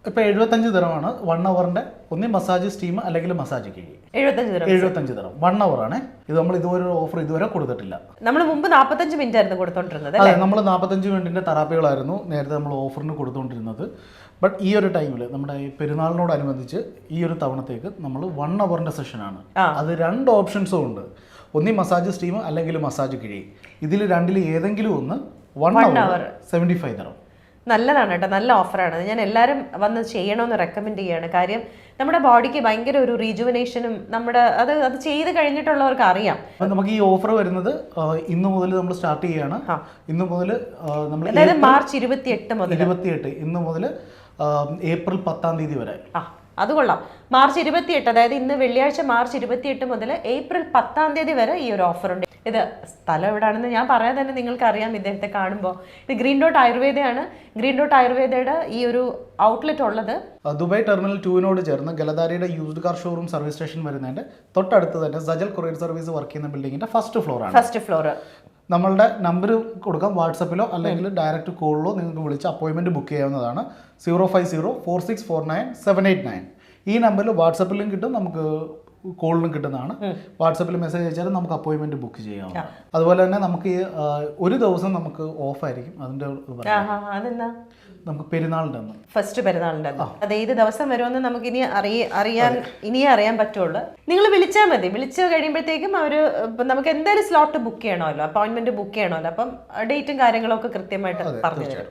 ഇപ്പോൾ 75 ദിറമാണ് 1 അവറിൻ്റെ ഒന്നി massage steam അല്ലെങ്കിൽ മസാജ് കിഴി. 75 ദിറം 1 അവറാണ്. ഇത് നമ്മൾ ഇതുവരെ ഓഫർ ഇതുവരെ കൊടുത്തിട്ടില്ല. നമ്മൾ മുമ്പ് 45 മിനിറ്റ് ആയിരുന്നു കൊടുത്തോണ്ടിരുന്നത്. അതെ, നമ്മൾ 45 മിനിറ്റിൻ്റെ തെറാപ്പികളായിരുന്നു നേരത്തെ നമ്മൾ ഓഫറിന് കൊടുത്തുകൊണ്ടിരുന്നത്. ബട്ട് ഈ ഒരു ടൈമിൽ നമ്മുടെ ഈ പെരുന്നാളിനോടനുബന്ധിച്ച് ഈ ഒരു തവണത്തേക്ക് നമ്മൾ 1 അവറിൻ്റെ സെഷനാണ്. അത് 2 ഓപ്ഷൻസും ഉണ്ട്. ഒന്നി മസാജ് സ്റ്റീം അല്ലെങ്കിൽ മസാജ് കിഴി. ഇതിൽ രണ്ടിൽ ഏതെങ്കിലും ഒന്ന് 1 അവർ 75 ദിറം. നല്ലതാണ് കേട്ടോ, നല്ല ഓഫറാണ്. ഞാൻ എല്ലാവരും വന്ന് ചെയ്യണമെന്ന് റെക്കമെൻഡ് ചെയ്യാണ്. കാര്യം നമ്മുടെ ബോഡിക്ക് ഭയങ്കര ഒരു റീജുവനേഷനും അത് അത് ചെയ്ത് കഴിഞ്ഞിട്ടുള്ളവർക്ക് അറിയാം. നമുക്ക് ഈ ഓഫർ വരുന്നത് ഇന്ന് മുതൽ നമ്മൾ സ്റ്റാർട്ട് ചെയ്യാണ്. ഇന്ന് മുതൽ നമ്മൾ അതായത് മാർച്ച് 28 ഇന്ന് മുതൽ ഏപ്രിൽ 10 തീയതി വരെ. അത് കൊള്ളാം. മാർച്ച് 28, അതായത് ഇന്ന് വെള്ളിയാഴ്ച മാർച്ച് 28 മുതൽ ഏപ്രിൽ 10 തീയതി വരെ ഈ ഒരു ഓഫർ ഉണ്ട്. ഇത് സ്ഥലം എവിടെയാണെന്ന് ഞാൻ പറയാൻ തന്നെ നിങ്ങൾക്ക് അറിയാം ഇദ്ദേഹത്തെ കാണുമ്പോൾ. ഇത് ഗ്രീൻ ഡോട്ട് ആയുർവേദയാണ്. ഗ്രീൻ ഡോട്ട് ആയുർവേദയുടെ ഈ ഒരു ഔട്ട്ലെറ്റ് ഉള്ളത് ദുബായ് ടെർമിനൽ 2 ചേർന്ന് ഗലദാരിയുടെ used car showroom service station വരുന്നതിന്റെ തൊട്ടടുത്ത് തന്നെ സജൽ കൊറിയർ സർവീസ് വർക്ക് ചെയ്യുന്ന ബിൽഡിങ്ങിന്റെ ഫസ്റ്റ് ഫ്ലോർ. നമ്മളുടെ നമ്പർ കൊടുക്കാം. വാട്സപ്പിലോ അല്ലെങ്കിൽ ഡയറക്റ്റ് കോളിലോ നിങ്ങൾക്ക് വിളിച്ച് അപ്പോയിൻമെൻറ്റ് ബുക്ക് ചെയ്യാവുന്നതാണ്. 05046497789. ഈ നമ്പറിൽ വാട്സപ്പിലും കിട്ടും, നമുക്ക് കോളിലും കിട്ടുന്നതാണ്. വാട്സപ്പിൽ മെസ്സേജ് അയച്ചാൽ നമുക്ക് അപ്പോയിൻമെൻറ്റ് ബുക്ക് ചെയ്യാവുന്നതാണ്. അതുപോലെ തന്നെ നമുക്ക് ഒരു ദിവസം നമുക്ക് ഓഫായിരിക്കും. അതിൻ്റെ നമുക്ക് പെരുന്നാളിൻ്റെ അന്ന്, ഫസ്റ്റ് പെരുന്നാളിൻ്റെ അന്ന്. അത് ഏത് ദിവസം വരുമെന്ന് നമുക്ക് ഇനിയേ അറിയാൻ പറ്റുള്ളൂ. നിങ്ങൾ വിളിച്ചാൽ മതി. വിളിച്ച് കഴിയുമ്പോഴത്തേക്കും നമുക്ക് എന്തായാലും സ്ലോട്ട് ബുക്ക് ചെയ്യണമല്ലോ, അപ്പോയിൻമെന്റ് ബുക്ക് ചെയ്യണമല്ലോ. അപ്പം ഡേറ്റും കാര്യങ്ങളൊക്കെ കൃത്യമായിട്ട് പറഞ്ഞു തരും.